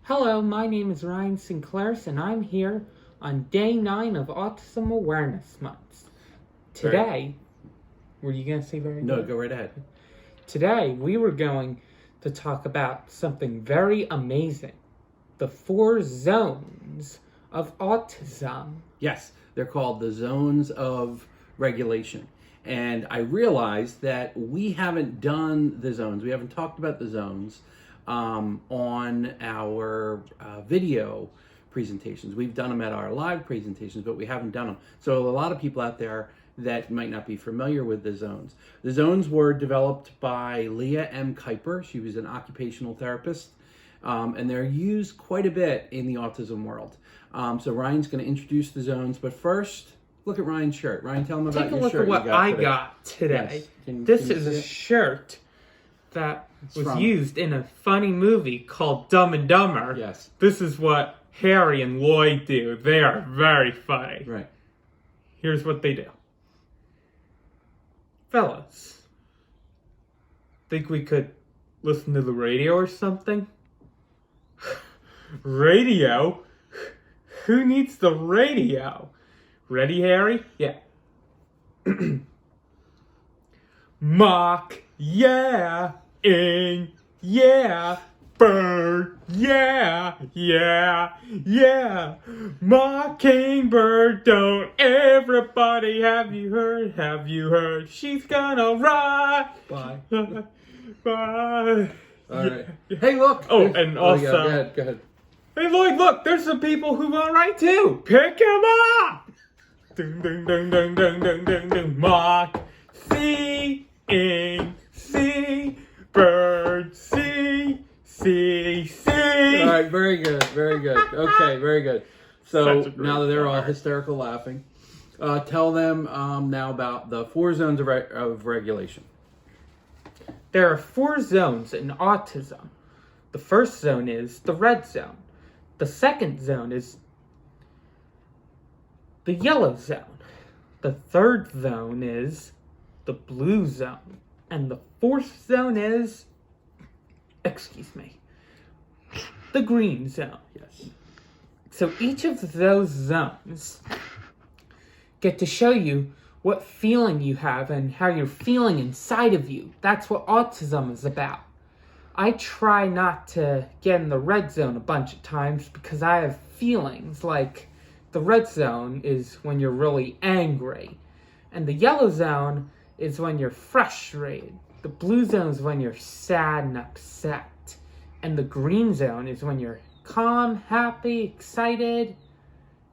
Hello, my name is Ryan Sinclair, and I'm here on day 9 of Autism Awareness Month. Today, were you going to say very No, good? go right ahead. Today, we were going to talk about something very amazing. The 4 zones of autism. Yes, they're called the zones of regulation. And I realized that we haven't done the zones. We haven't talked about the zones on our video presentations. We've done them at our live presentations, but we haven't done them. So a lot of people out there that might not be familiar with the zones. The zones were developed by Leah M. Kuiper. She was an occupational therapist. And they're used quite a bit in the autism world. So Ryan's going to introduce the zones, but first, look at Ryan's shirt. Ryan, tell him about your shirt. Take a look at what I got today. Yes. This is a shirt that was used in a funny movie called Dumb and Dumber. Yes. This is what Harry and Lloyd do. They are very funny. Right. Here's what they do. Fellas, think we could listen to the radio or something? Radio? Who needs the radio? Ready, Harry? Yeah. Mock, yeah, ing, yeah, bird, yeah, yeah, yeah. Mockingbird, don't everybody have you heard, she's gonna ride. Bye. Bye. All right. Hey, look. Oh, and also, go ahead. Hey Lloyd, look, there's some people who want to write too. Pick him up! Ding, ding, ding, ding, ding, ding, ding, ding. Mock, see, ing, see, bird, see. All right, very good, very good. Okay, very good. So now that they're all hysterical laughing, tell them now about the 4 zones of regulation. There are 4 zones in autism. The first zone is the red zone. The second zone is the yellow zone. The third zone is the blue zone. And the fourth zone is, the green zone. Yes. So each of those zones get to show you what feeling you have and how you're feeling inside of you. That's what autism is about. I try not to get in the red zone a bunch of times because I have feelings. Like, the red zone is when you're really angry. And the yellow zone is when you're frustrated. The blue zone is when you're sad and upset. And the green zone is when you're calm, happy, excited,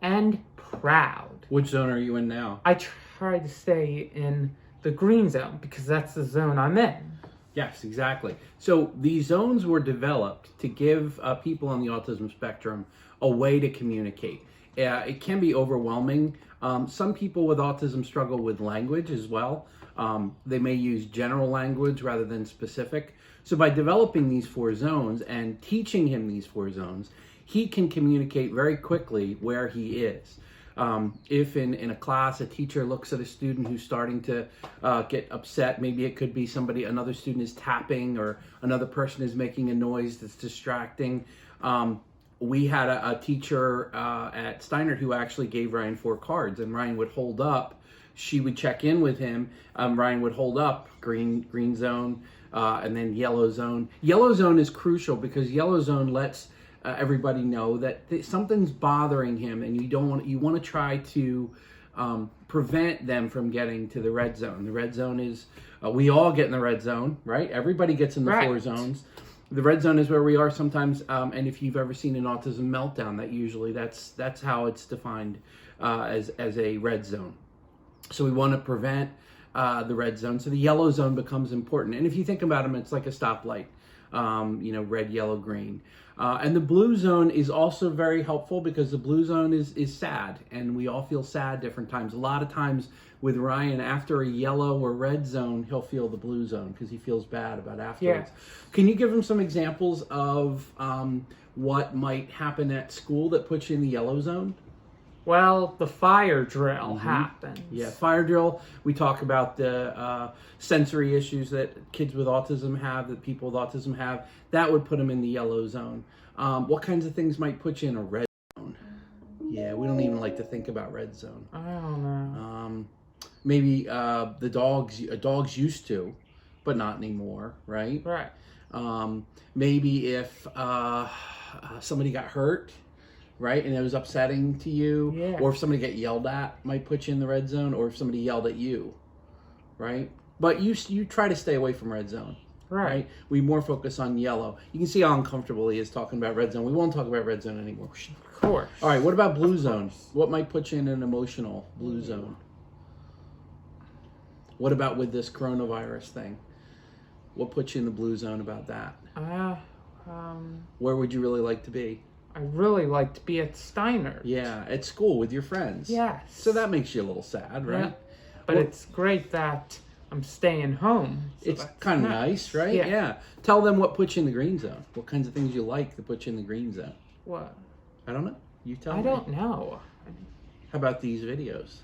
and proud. Which zone are you in now? I try to stay in the green zone because that's the zone I'm in. Yes, exactly. So these zones were developed to give people on the autism spectrum a way to communicate. It can be overwhelming. Some people with autism struggle with language as well. They may use general language rather than specific. So by developing these 4 zones and teaching him these 4 zones, he can communicate very quickly where he is. If in a class a teacher looks at a student who's starting to get upset, maybe it could be another student is tapping or another person is making a noise that's distracting. We had a teacher at Steiner who actually gave Ryan 4 cards, and Ryan would hold up. She would check in with him. Ryan would hold up green zone and then yellow zone. Yellow zone is crucial because yellow zone lets everybody know that something's bothering him, and you want to try to prevent them from getting to the red zone. The red zone is we all get in the red zone, right? Everybody gets in the 4 zones. The red zone is where we are sometimes, and if you've ever seen an autism meltdown, that's how it's defined as a red zone. So we want to prevent the red zone. So the yellow zone becomes important, and if you think about them, it's like a stoplight. Red, yellow, green. And the blue zone is also very helpful because the blue zone is sad, and we all feel sad different times. A lot of times with Ryan, after a yellow or red zone, he'll feel the blue zone because he feels bad about afterwards. Yeah. Can you give him some examples of what might happen at school that puts you in the yellow zone? Well, the fire drill happens. Yeah, fire drill. We talk about the sensory issues that kids with autism have, that people with autism have. That would put them in the yellow zone. What kinds of things might put you in a red zone? Yeah, we don't even like to think about red zone. I don't know. Maybe dogs used to, but not anymore, right? Right. Maybe if somebody got hurt, right, and it was upsetting to you, Yeah. or if somebody got yelled at, might put you in the red zone, or if somebody yelled at you, right? But you try to stay away from red zone, right? We more focus on yellow. You can see how uncomfortable he is talking about red zone. We won't talk about red zone anymore. Of course. All right, what about blue zone? What might put you in an emotional blue zone? What about with this coronavirus thing? What puts you in the blue zone about that? Where would you really like to be? I really like to be at Steiner. Yeah, at school with your friends. Yes. So that makes you a little sad, right? Yeah. But it's great that I'm staying home. So it's kind of nice, right? Yeah. Tell them what puts you in the green zone. What kinds of things you like that put you in the green zone? What? I don't know. You tell me. I don't know. How about these videos?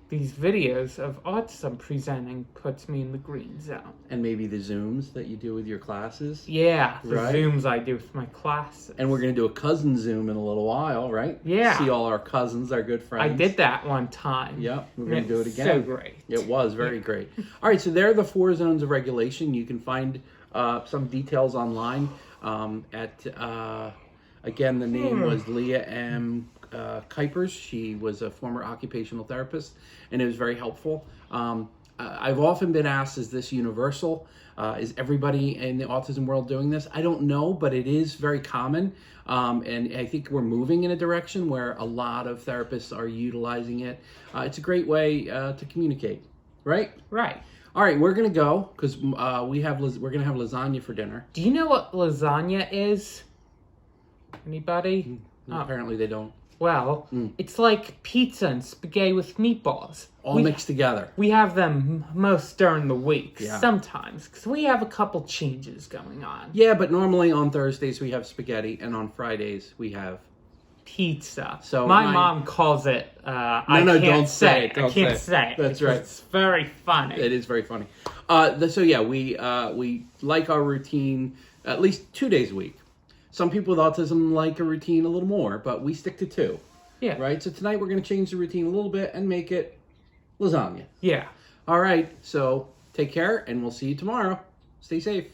These videos of autism presenting puts me in the green zone. And maybe the Zooms that you do with your classes? Yeah, the Right. Zooms I do with my classes. And we're going to do a cousin Zoom in a little while, right? Yeah. See all our cousins, our good friends. I did that one time. Yep, we're going to do it again. So great. It was very great. All right, so there are the 4 zones of regulation. You can find some details online again, the name was Leah M. Kuipers. She was a former occupational therapist, and it was very helpful. I've often been asked, is this universal? Is everybody in the autism world doing this? I don't know, but it is very common. And I think we're moving in a direction where a lot of therapists are utilizing it. It's a great way to communicate, right? Right. All right, we're gonna go because we're gonna have lasagna for dinner. Do you know what lasagna is? Anybody? Apparently they don't. Well, it's like pizza and spaghetti with meatballs. All mixed together. We have them most during the week, Yeah. sometimes, because we have a couple changes going on. Yeah, but normally on Thursdays we have spaghetti, and on Fridays we have Pizza. So my my- mom calls it. I no, can't don't say say it. it, don't I can't say say it. That's because right. It's very funny. It is very funny. So yeah, we like our routine at least 2 days a week. Some people with autism like a routine a little more, but we stick to 2. Yeah. Right? So tonight we're going to change the routine a little bit and make it lasagna. Yeah. All right. So take care, and we'll see you tomorrow. Stay safe.